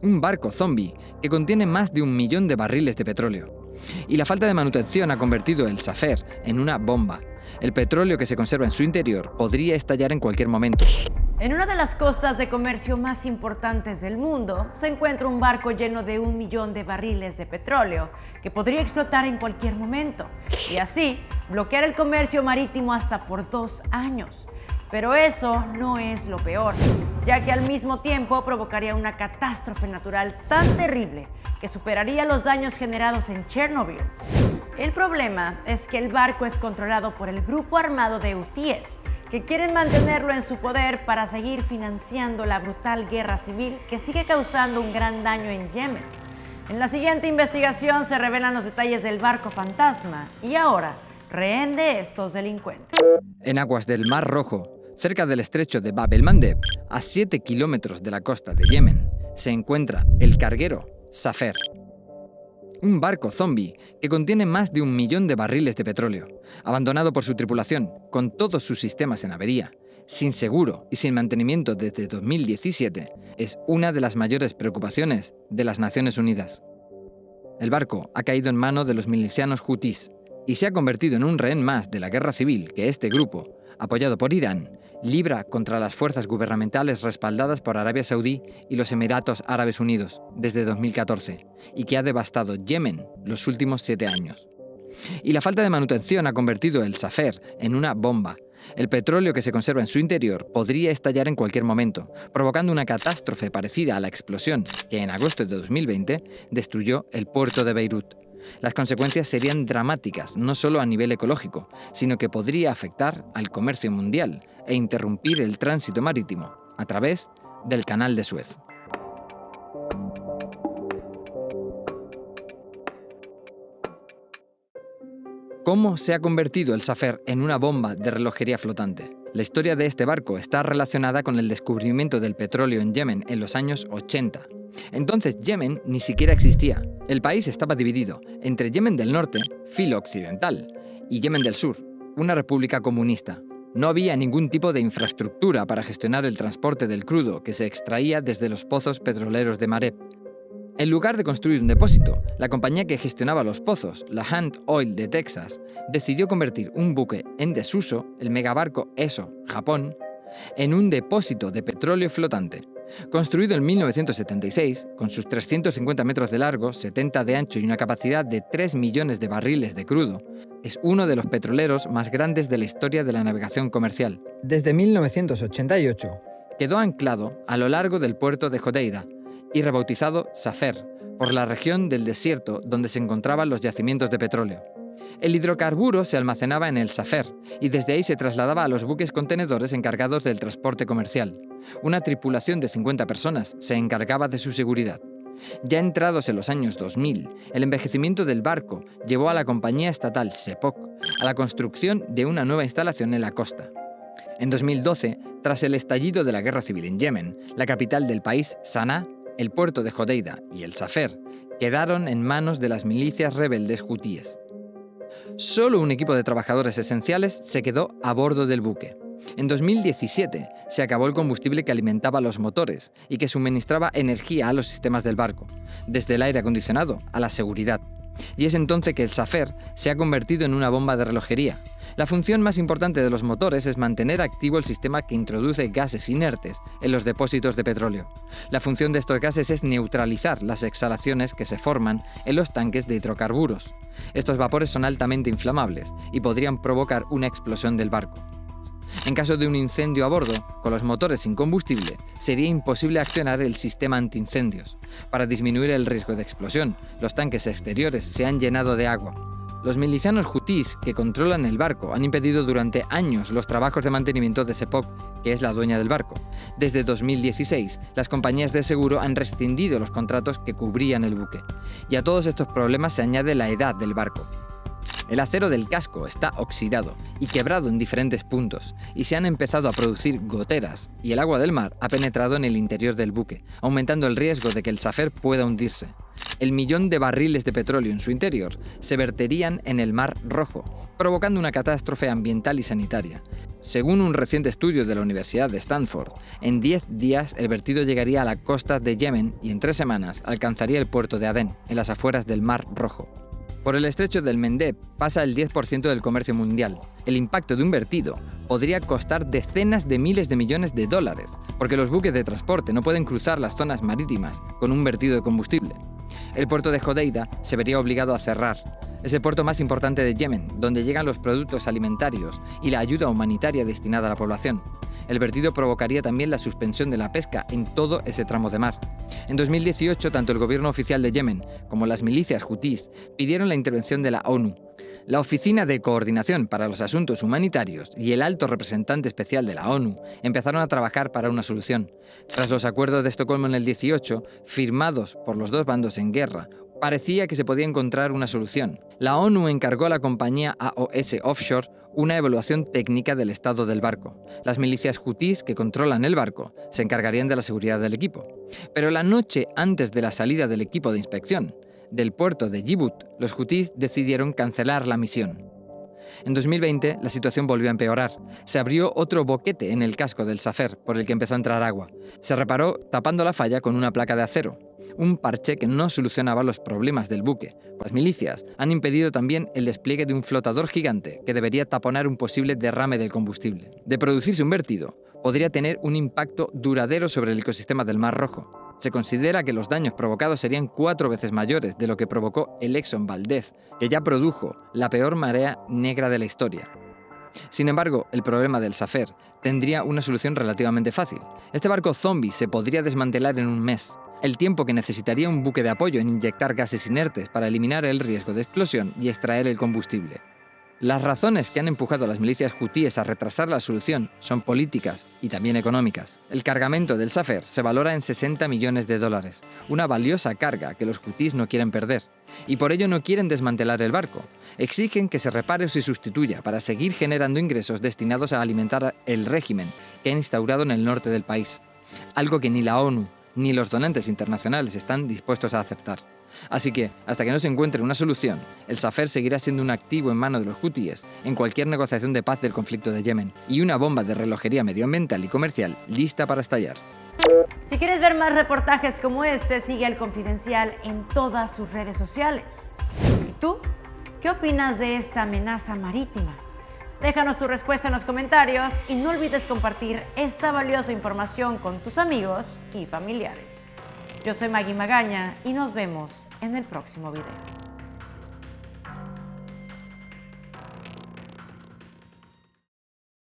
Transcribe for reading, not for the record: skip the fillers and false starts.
Un barco zombie que contiene más de 1 millón de barriles de petróleo. Y la falta de manutención ha convertido el Safer en una bomba. El petróleo que se conserva en su interior podría estallar en cualquier momento. En una de las costas de comercio más importantes del mundo se encuentra un barco lleno de 1 millón de barriles de petróleo que podría explotar en cualquier momento y así bloquear el comercio marítimo hasta por 2 años. Pero eso no es lo peor, ya que al mismo tiempo provocaría una catástrofe natural tan terrible que superaría los daños generados en Chernobyl. El problema es que el barco es controlado por el grupo armado de Houthíes, que quieren mantenerlo en su poder para seguir financiando la brutal guerra civil que sigue causando un gran daño en Yemen. En la siguiente investigación se revelan los detalles del barco fantasma y ahora, rehén de estos delincuentes. En aguas del Mar Rojo, cerca del estrecho de Bab el-Mandeb, a 7 kilómetros de la costa de Yemen, se encuentra el carguero Safer. Un barco zombie que contiene más de 1 millón de barriles de petróleo, abandonado por su tripulación, con todos sus sistemas en avería, sin seguro y sin mantenimiento desde 2017, es una de las mayores preocupaciones de las Naciones Unidas. El barco ha caído en manos de los milicianos hutíes y se ha convertido en un rehén más de la guerra civil que este grupo, apoyado por Irán, libra contra las fuerzas gubernamentales respaldadas por Arabia Saudí y los Emiratos Árabes Unidos desde 2014 y que ha devastado Yemen los últimos 7 años. Y la falta de manutención ha convertido el Safer en una bomba. El petróleo que se conserva en su interior podría estallar en cualquier momento, provocando una catástrofe parecida a la explosión que en agosto de 2020 destruyó el puerto de Beirut. Las consecuencias serían dramáticas, no solo a nivel ecológico, sino que podría afectar al comercio mundial e interrumpir el tránsito marítimo a través del Canal de Suez. ¿Cómo se ha convertido el Safer en una bomba de relojería flotante? La historia de este barco está relacionada con el descubrimiento del petróleo en Yemen en los años 80. Entonces Yemen ni siquiera existía. El país estaba dividido entre Yemen del Norte, filo occidental, y Yemen del Sur, una república comunista. No había ningún tipo de infraestructura para gestionar el transporte del crudo que se extraía desde los pozos petroleros de Mareb. En lugar de construir un depósito, la compañía que gestionaba los pozos, la Hand Oil de Texas, decidió convertir un buque en desuso, el megabarco Esso, Japón, en un depósito de petróleo flotante. Construido en 1976, con sus 350 metros de largo, 70 de ancho y una capacidad de 3 millones de barriles de crudo, es uno de los petroleros más grandes de la historia de la navegación comercial. Desde 1988, quedó anclado a lo largo del puerto de Hodeida y rebautizado Safer, por la región del desierto donde se encontraban los yacimientos de petróleo. El hidrocarburo se almacenaba en el Safer y desde ahí se trasladaba a los buques contenedores encargados del transporte comercial. Una tripulación de 50 personas se encargaba de su seguridad. Ya entrados en los años 2000, el envejecimiento del barco llevó a la compañía estatal Sepok a la construcción de una nueva instalación en la costa. En 2012, tras el estallido de la guerra civil en Yemen, la capital del país, Sanaa, el puerto de Hodeida y el Safer quedaron en manos de las milicias rebeldes hutíes. Solo un equipo de trabajadores esenciales se quedó a bordo del buque. En 2017 se acabó el combustible que alimentaba los motores y que suministraba energía a los sistemas del barco, desde el aire acondicionado a la seguridad. Y es entonces que el Safer se ha convertido en una bomba de relojería. La función más importante de los motores es mantener activo el sistema que introduce gases inertes en los depósitos de petróleo. La función de estos gases es neutralizar las exhalaciones que se forman en los tanques de hidrocarburos. Estos vapores son altamente inflamables y podrían provocar una explosión del barco. En caso de un incendio a bordo, con los motores sin combustible, sería imposible accionar el sistema antiincendios. Para disminuir el riesgo de explosión, los tanques exteriores se han llenado de agua. Los milicianos hutíes que controlan el barco han impedido durante años los trabajos de mantenimiento de Sepok, que es la dueña del barco. Desde 2016, las compañías de seguro han rescindido los contratos que cubrían el buque. Y a todos estos problemas se añade la edad del barco. El acero del casco está oxidado y quebrado en diferentes puntos, y se han empezado a producir goteras, y el agua del mar ha penetrado en el interior del buque, aumentando el riesgo de que el Safer pueda hundirse. El millón de barriles de petróleo en su interior se verterían en el Mar Rojo, provocando una catástrofe ambiental y sanitaria. Según un reciente estudio de la Universidad de Stanford, en 10 días el vertido llegaría a la costa de Yemen y en 3 semanas alcanzaría el puerto de Adén, en las afueras del Mar Rojo. Por el estrecho del Mendeb pasa el 10% del comercio mundial. El impacto de un vertido podría costar decenas de miles de millones de dólares, porque los buques de transporte no pueden cruzar las zonas marítimas con un vertido de combustible. El puerto de Hodeida se vería obligado a cerrar. Es el puerto más importante de Yemen, donde llegan los productos alimentarios y la ayuda humanitaria destinada a la población. El vertido provocaría también la suspensión de la pesca en todo ese tramo de mar. En 2018, tanto el gobierno oficial de Yemen como las milicias hutíes pidieron la intervención de la ONU. La Oficina de Coordinación para los Asuntos Humanitarios y el Alto Representante Especial de la ONU empezaron a trabajar para una solución. Tras los acuerdos de Estocolmo en el 18, firmados por los dos bandos en guerra, parecía que se podía encontrar una solución. La ONU encargó a la compañía AOS Offshore una evaluación técnica del estado del barco. Las milicias hutíes que controlan el barco se encargarían de la seguridad del equipo. Pero la noche antes de la salida del equipo de inspección del puerto de Djibouti, los hutíes decidieron cancelar la misión. En 2020, la situación volvió a empeorar. Se abrió otro boquete en el casco del Safer, por el que empezó a entrar agua. Se reparó tapando la falla con una placa de acero, un parche que no solucionaba los problemas del buque. Las milicias han impedido también el despliegue de un flotador gigante que debería taponar un posible derrame del combustible. De producirse un vertido, podría tener un impacto duradero sobre el ecosistema del Mar Rojo. Se considera que los daños provocados serían 4 veces mayores de lo que provocó el Exxon Valdez, que ya produjo la peor marea negra de la historia. Sin embargo, el problema del Safer tendría una solución relativamente fácil. Este barco zombie se podría desmantelar en un mes, el tiempo que necesitaría un buque de apoyo en inyectar gases inertes para eliminar el riesgo de explosión y extraer el combustible. Las razones que han empujado a las milicias hutíes a retrasar la solución son políticas y también económicas. El cargamento del Safer se valora en 60 millones de dólares, una valiosa carga que los hutíes no quieren perder, y por ello no quieren desmantelar el barco. Exigen que se repare o se sustituya para seguir generando ingresos destinados a alimentar el régimen que han instaurado en el norte del país, algo que ni la ONU ni los donantes internacionales están dispuestos a aceptar. Así que, hasta que no se encuentre una solución, el Safer seguirá siendo un activo en manos de los hutíes en cualquier negociación de paz del conflicto de Yemen y una bomba de relojería medioambiental y comercial lista para estallar. Si quieres ver más reportajes como este, sigue El Confidencial en todas sus redes sociales. ¿Y tú? ¿Qué opinas de esta amenaza marítima? Déjanos tu respuesta en los comentarios y no olvides compartir esta valiosa información con tus amigos y familiares. Yo soy Maggie Magaña y nos vemos en el próximo video.